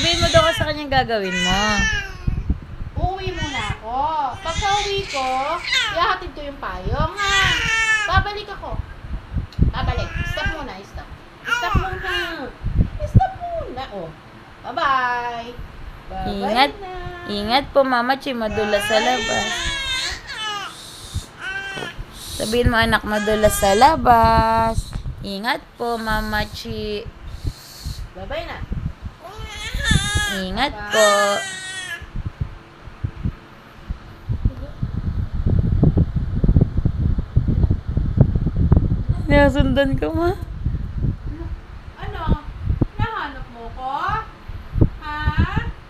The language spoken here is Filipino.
Sabihin mo daw sa kanya gagawin mo. Uuwi muna ako. Pagka uwi ko, ihahatid ko yung payong, ha? Babalik ako. Babalik. Stop muna, stop. Stop muna. Stop muna. Oh. Bye-bye. Bye-bye Ingat. na. Ingat po, Mama Chi. Madulas sa labas. Sabihin mo, anak, madulas sa labas. Ingat po, Mama Chi. Bye-bye na. Ingat po. Nasundan ka, Ma. Ano? Nahanap mo ko? Ha?